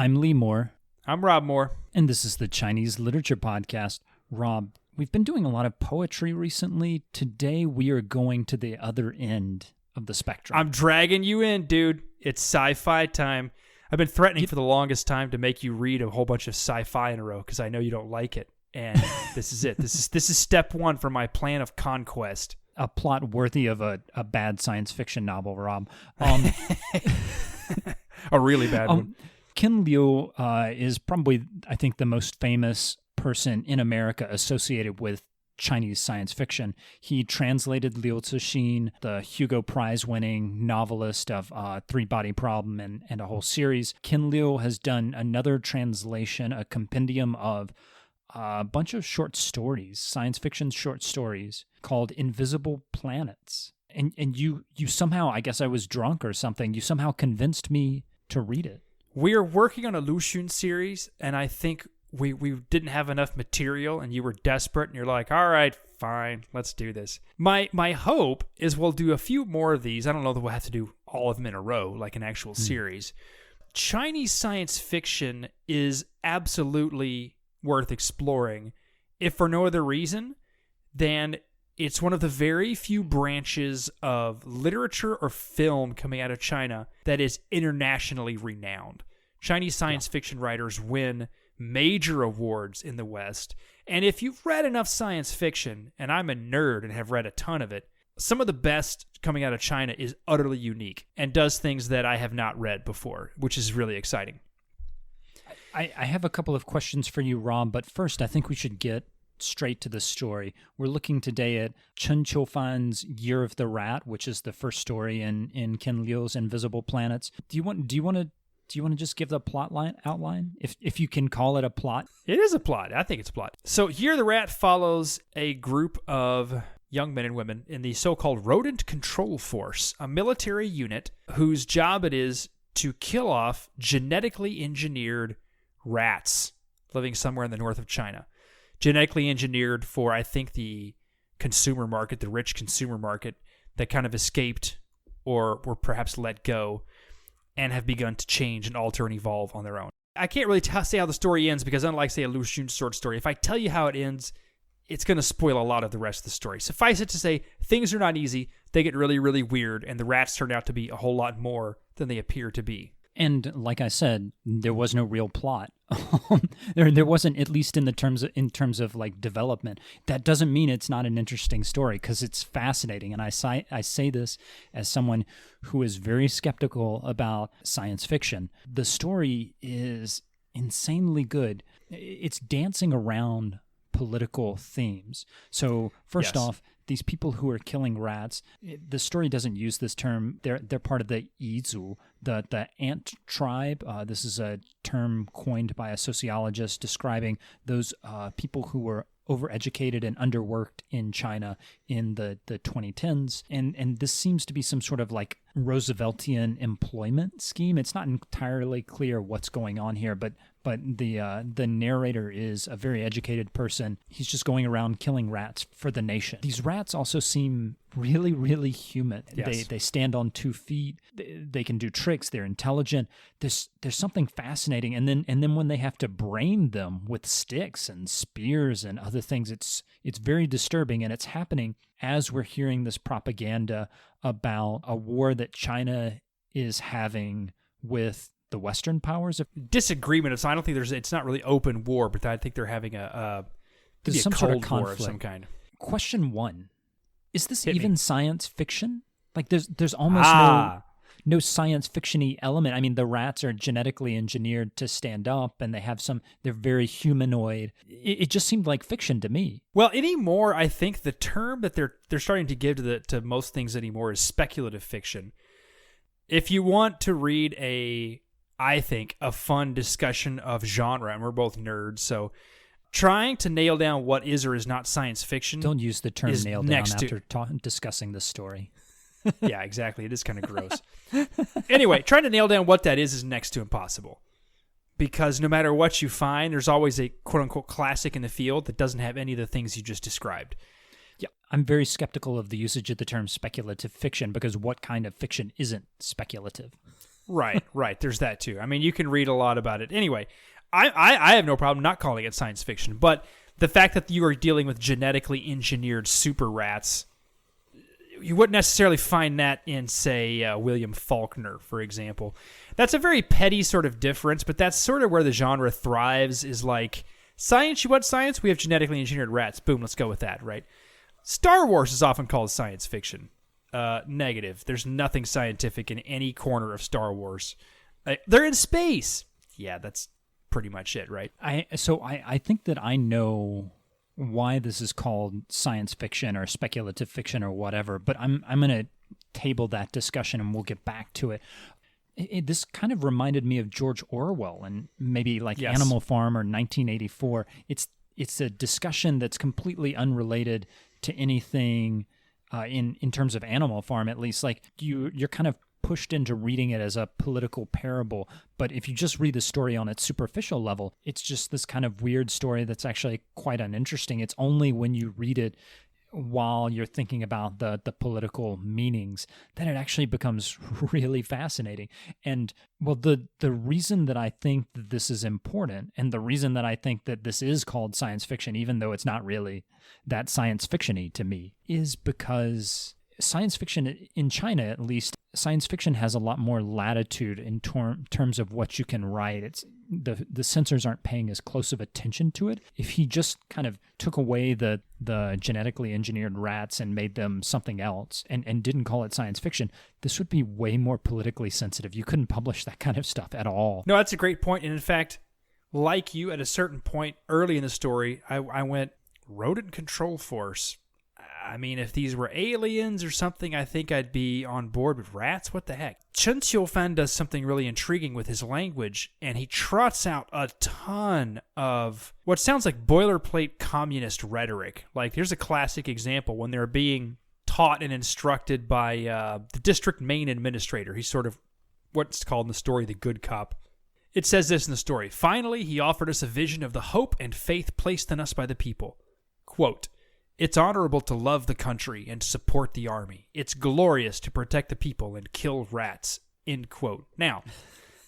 I'm Lee Moore. I'm Rob Moore. And this is the Chinese Literature Podcast. Rob, we've been doing a lot of poetry recently. Today we are going to the other end of the spectrum. I'm dragging you in, dude. It's sci-fi time. I've been threatening for the longest time to make you read a whole bunch of sci-fi in a row because I know you don't like it. And this is it. This is step one for my plan of conquest. A plot worthy of a bad science fiction novel, Rob. A really bad one. Ken Liu is probably, I think, the most famous person in America associated with Chinese science fiction. He translated Liu Cixin, the Hugo Prize-winning novelist of Three Body Problem and a whole series. Ken Liu has done another translation, a compendium of a bunch of short stories, science fiction short stories, called Invisible Planets. And you somehow, I guess I was drunk or something, you somehow convinced me to read it. We are working on a Lu Xun series, and I think we didn't have enough material, and you were desperate, and you're like, all right, fine, let's do this. My hope is we'll do a few more of these. I don't know that we'll have to do all of them in a row, like an actual series. Chinese science fiction is absolutely worth exploring, if for no other reason than it's one of the very few branches of literature or film coming out of China that is internationally renowned. Chinese science fiction writers win major awards in the West. And if you've read enough science fiction, and I'm a nerd and have read a ton of it, some of the best coming out of China is utterly unique and does things that I have not read before, which is really exciting. I have a couple of questions for you, Rob, but first I think we should get straight to the story. We're looking today at Chen Qiufan's Year of the Rat, which is the first story in Ken Liu's Invisible Planets. Do you want to just give the plot outline, if you can call it a plot? It is a plot. I think it's a plot. So Year of the Rat follows a group of young men and women in the so-called Rodent Control Force, a military unit whose job it is to kill off genetically engineered rats living somewhere in the north of China. Genetically engineered for, I think, the consumer market, the rich consumer market that kind of escaped or were perhaps let go and have begun to change and alter and evolve on their own. I can't really say how the story ends because unlike, say, a Lu Xun short story, if I tell you how it ends, it's going to spoil a lot of the rest of the story. Suffice it to say, things are not easy. They get really, really weird, and the rats turn out to be a whole lot more than they appear to be. And like I said, there was no real plot. There wasn't, at least in terms of like development. That doesn't mean it's not an interesting story because it's fascinating. And I say this as someone who is very skeptical about science fiction. The story is insanely good. It's dancing around political themes. So first off, these people who are killing rats, the story doesn't use this term. They're part of the Yizu, the ant tribe. This is a term coined by a sociologist describing those people who were overeducated and underworked in China in the 2010s. And this seems to be some sort of like Rooseveltian employment scheme. It's not entirely clear what's going on here, but the narrator is a very educated person. He's just going around killing rats for the nation. These rats also seem really, really human. Yes. They stand on 2 feet. They can do tricks. They're intelligent. There's something fascinating. And then when they have to brain them with sticks and spears and other things, it's very disturbing. And it's happening as we're hearing this propaganda about a war that China is having with the Western powers. Disagreement. I don't think it's not really open war, but I think they're having there's some cold sort of conflict. war of some kind. Question 1. Is this even science fiction? Like there's almost no science fiction-y element. I mean, the rats are genetically engineered to stand up and they're very humanoid. It just seemed like fiction to me. Well, anymore, I think the term that they're starting to give to most things anymore is speculative fiction. If you want to read I think, a fun discussion of genre, and we're both nerds, so trying to nail down what is or is not science fiction. Don't use the term nail down after discussing this story. Yeah, exactly. It is kind of gross. Anyway, trying to nail down what that is next to impossible. Because no matter what you find, there's always a quote-unquote classic in the field that doesn't have any of the things you just described. Yeah, I'm very skeptical of the usage of the term speculative fiction because what kind of fiction isn't speculative? Right. There's that too. I mean, you can read a lot about it. Anyway, I have no problem not calling it science fiction, but the fact that you are dealing with genetically engineered super rats, you wouldn't necessarily find that in, say, William Faulkner, for example. That's a very petty sort of difference, but that's sort of where the genre thrives, is like, science, you want science? We have genetically engineered rats. Boom, let's go with that, right? Star Wars is often called science fiction. Negative. There's nothing scientific in any corner of Star Wars. They're in space. Yeah, that's pretty much it, right? I think that I know why this is called science fiction or speculative fiction or whatever, but I'm going to table that discussion and we'll get back to it. This kind of reminded me of George Orwell and maybe like Animal Farm or 1984. It's a discussion that's completely unrelated to anything in terms of Animal Farm, at least. Like you're kind of pushed into reading it as a political parable, but if you just read the story on its superficial level, it's just this kind of weird story that's actually quite uninteresting. It's only when you read it while you're thinking about the political meanings that it actually becomes really fascinating. And well, the reason that I think that this is important, and the reason that I think that this is called science fiction, even though it's not really that science fiction-y to me, is because science fiction, in China at least, science fiction has a lot more latitude in terms of what you can write. It's the censors aren't paying as close of attention to it. If he just kind of took away the genetically engineered rats and made them something else and didn't call it science fiction, this would be way more politically sensitive. You couldn't publish that kind of stuff at all. No, that's a great point. And in fact, like you, at a certain point early in the story, I went, rodent control force. I mean, if these were aliens or something, I think I'd be on board with rats. What the heck? Chen Qiufan does something really intriguing with his language, and he trots out a ton of what sounds like boilerplate communist rhetoric. Like, here's a classic example when they're being taught and instructed by the district main administrator. He's sort of what's called in the story the good cop. It says this in the story. Finally, he offered us a vision of the hope and faith placed in us by the people. Quote, "It's honorable to love the country and support the army. It's glorious to protect the people and kill rats." End quote. Now,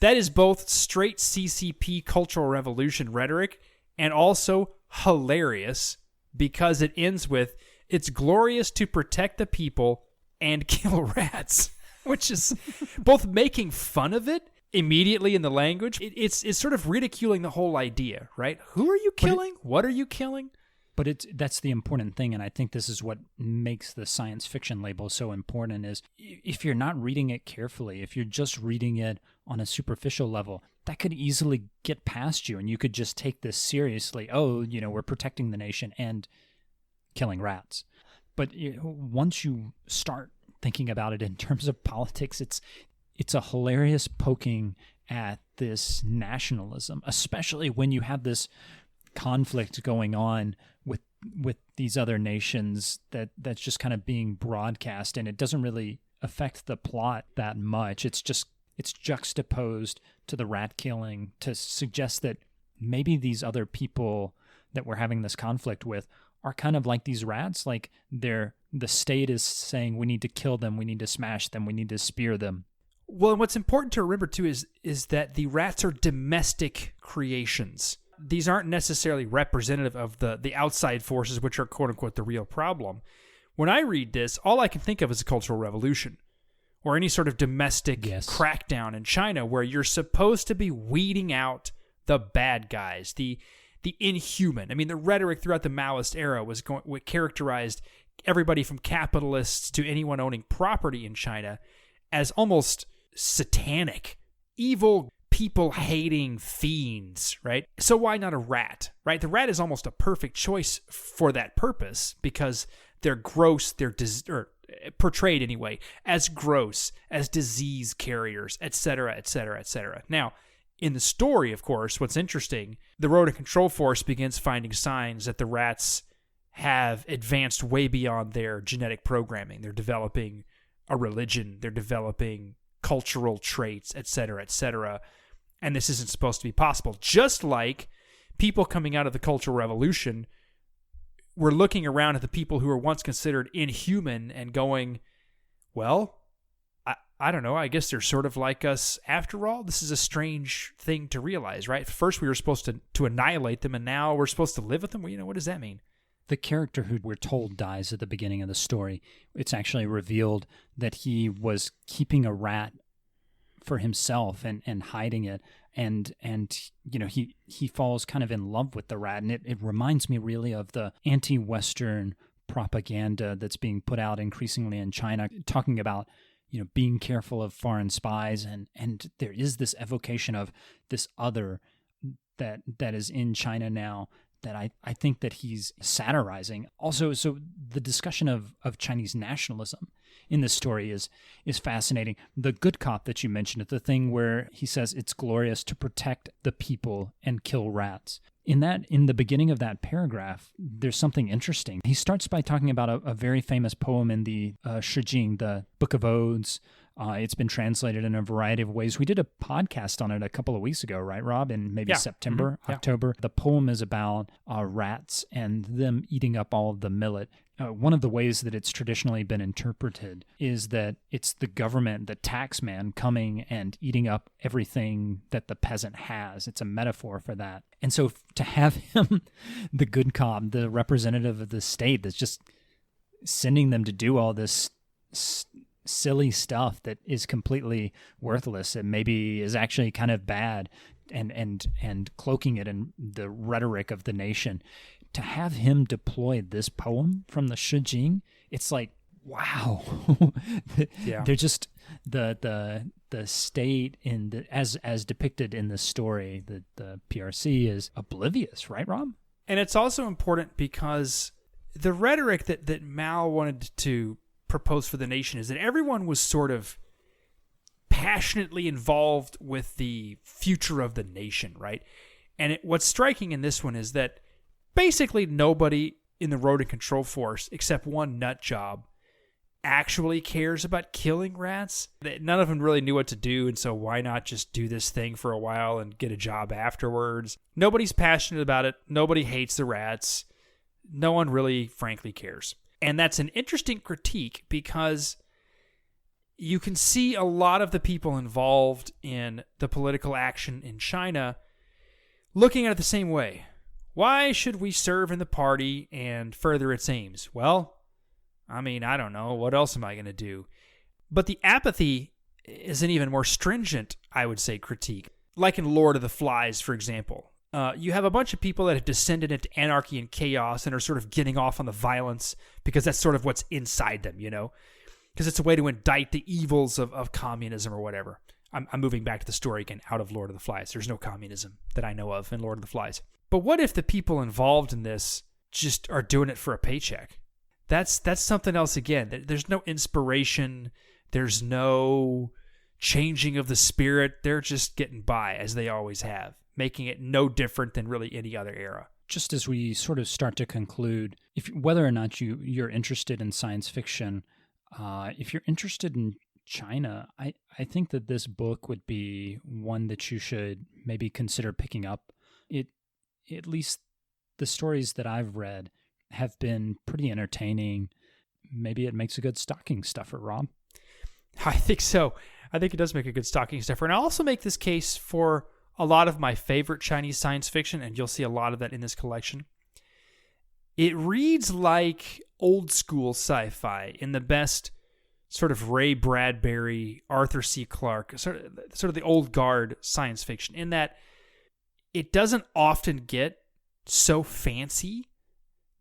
that is both straight CCP Cultural Revolution rhetoric and also hilarious because it ends with, "It's glorious to protect the people and kill rats," which is both making fun of it immediately in the language. It's sort of ridiculing the whole idea, right? Who are you killing? What are you killing? But that's the important thing, and I think this is what makes the science fiction label so important, is if you're not reading it carefully, if you're just reading it on a superficial level, that could easily get past you, and you could just take this seriously. Oh, we're protecting the nation and killing rats. But once you start thinking about it in terms of politics, it's a hilarious poking at this nationalism, especially when you have this conflict going on with these other nations that's just kind of being broadcast, and it doesn't really affect the plot that much. It's juxtaposed to the rat killing to suggest that maybe these other people that we're having this conflict with are kind of like these rats. Like the state is saying we need to kill them, we need to smash them, we need to spear them. Well, and what's important to remember too is that the rats are domestic creations. These aren't necessarily representative of the outside forces, which are quote-unquote the real problem. When I read this, all I can think of is a cultural revolution or any sort of domestic crackdown in China where you're supposed to be weeding out the bad guys, the inhuman. I mean, the rhetoric throughout the Maoist era what characterized everybody from capitalists to anyone owning property in China as almost satanic, evil, people-hating fiends, right? So why not a rat, right? The rat is almost a perfect choice for that purpose because they're gross, they're portrayed anyway, as gross, as disease carriers, etc., etc., etc. Now, in the story, of course, what's interesting, the rodent control force begins finding signs that the rats have advanced way beyond their genetic programming. They're developing a religion, they're developing cultural traits, etc., etc., and this isn't supposed to be possible. Just like people coming out of the Cultural Revolution were looking around at the people who were once considered inhuman and going, well, I don't know, I guess they're sort of like us after all. This is a strange thing to realize, right? First we were supposed to annihilate them, and now we're supposed to live with them. Well, what does that mean? The character who we're told dies at the beginning of the story, it's actually revealed that he was keeping a rat for himself and hiding it. And he falls kind of in love with the rat. And it reminds me really of the anti-Western propaganda that's being put out increasingly in China, talking about being careful of foreign spies, and there is this evocation of this other that is in China now that I think that he's satirizing. Also, so the discussion of Chinese nationalism in this story is fascinating. The good cop that you mentioned, the thing where he says it's glorious to protect the people and kill rats. In the beginning of that paragraph, there's something interesting. He starts by talking about a very famous poem in the Shijing, the Book of Odes. It's been translated in a variety of ways. We did a podcast on it a couple of weeks ago, right, Rob? In maybe September, October. The poem is about rats and them eating up all of the millet. One of the ways that it's traditionally been interpreted is that it's the government, the tax man, coming and eating up everything that the peasant has. It's a metaphor for that. And so to have him, the good cop, the representative of the state that's just sending them to do all this silly stuff that is completely worthless and maybe is actually kind of bad, and cloaking it in the rhetoric of the nation, to have him deploy this poem from the Shijing, it's like, wow. They're just the state in the as depicted in the story, the PRC is oblivious, right, Rob? And it's also important because the rhetoric that Mao wanted to propose for the nation is that everyone was sort of passionately involved with the future of the nation, right? And what's striking in this one is that basically nobody in the rodent control force, except one nut job, actually cares about killing rats. None of them really knew what to do, and so why not just do this thing for a while and get a job afterwards? Nobody's passionate about it. Nobody hates the rats. No one really, frankly, cares. And that's an interesting critique because you can see a lot of the people involved in the political action in China looking at it the same way. Why should we serve in the party and further its aims? Well, I mean, I don't know. What else am I going to do? But the apathy is an even more stringent, I would say, critique. Like in Lord of the Flies, for example. You have a bunch of people that have descended into anarchy and chaos and are sort of getting off on the violence because that's sort of what's inside them, because it's a way to indict the evils of communism or whatever. I'm moving back to the story again, out of Lord of the Flies. There's no communism that I know of in Lord of the Flies. But what if the people involved in this just are doing it for a paycheck? That's something else again. There's no inspiration. There's no changing of the spirit. They're just getting by as they always have, making it no different than really any other era. Just as we sort of start to conclude, whether or not you're interested in science fiction, if you're interested in China, I think that this book would be one that you should maybe consider picking up. At least the stories that I've read have been pretty entertaining. Maybe it makes a good stocking stuffer, Rob. I think so. I think it does make a good stocking stuffer. And I'll also make this case for a lot of my favorite Chinese science fiction, and you'll see a lot of that in this collection. It reads like old school sci-fi in the best sort of Ray Bradbury, Arthur C. Clarke, sort of the old guard science fiction, in that it doesn't often get so fancy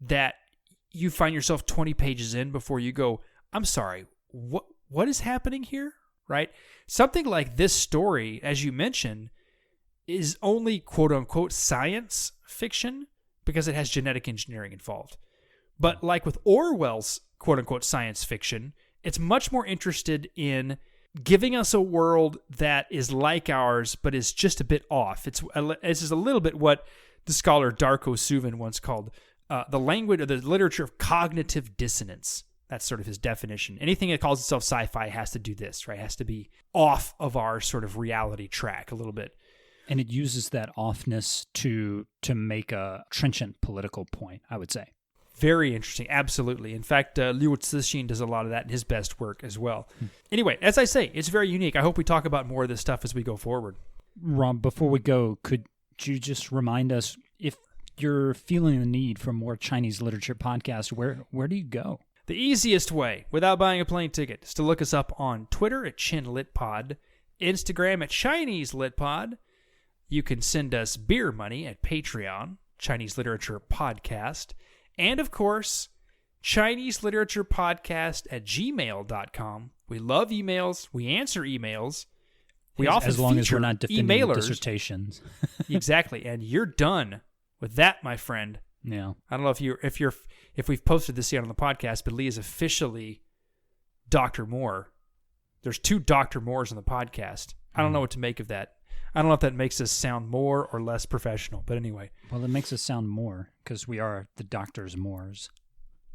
that you find yourself 20 pages in before you go, I'm sorry, what is happening here? Right? Something like this story, as you mentioned, is only quote-unquote science fiction because it has genetic engineering involved. But like with Orwell's quote-unquote science fiction, it's much more interested in giving us a world that is like ours, but is just a bit off. This is a little bit what the scholar Darko Suvin once called the language or the literature of cognitive dissonance. That's sort of his definition. Anything that calls itself sci-fi has to do this, right? It has to be off of our sort of reality track a little bit. And it uses that offness to make a trenchant political point, I would say. Very interesting. Absolutely. In fact, Liu Cixin does a lot of that in his best work as well. Anyway, as I say, it's very unique. I hope we talk about more of this stuff as we go forward. Rob, before we go, could you just remind us, if you're feeling the need for more Chinese literature podcasts, where do you go? The easiest way, without buying a plane ticket, is to look us up on Twitter at ChinLitPod, Instagram at ChineseLitPod. You can send us beer money at Patreon, Chinese Literature Podcast. And, of course, Chinese Literature Podcast at gmail.com. We love emails. We answer emails. We often as long as feature we're not defending emailers. dissertations. Exactly. And you're done with that, my friend. Yeah. I don't know if we've posted this yet on the podcast, but Lee is officially Dr. Moore. There's 2 Dr. Moores on the podcast. I don't know what to make of that. I don't know if that makes us sound more or less professional, but anyway. Well, it makes us sound more, because we are the Doctors Moores.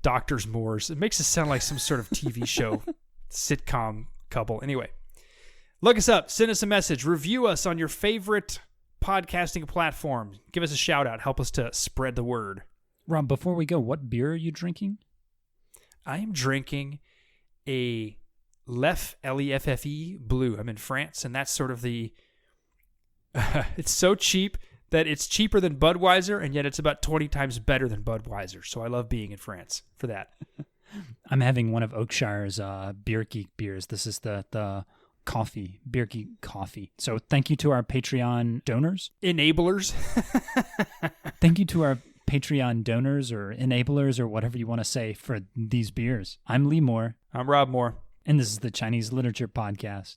Doctors Moores. It makes us sound like some sort of TV show, sitcom couple. Anyway, look us up. Send us a message. Review us on your favorite podcasting platform. Give us a shout out. Help us to spread the word. Rob, before we go, what beer are you drinking? I am drinking a Leffe, L-E-F-F-E, Blue. I'm in France, and that's sort of the... it's so cheap that it's cheaper than Budweiser, and yet it's about 20 times better than Budweiser. So I love being in France for that. I'm having one of Oakshire's Beer Geek beers. This is the coffee, Beer Geek coffee. So thank you to our Patreon donors. Enablers. Thank you to our Patreon donors or enablers or whatever you want to say for these beers. I'm Lee Moore. I'm Rob Moore. And this is the Chinese Literature Podcast.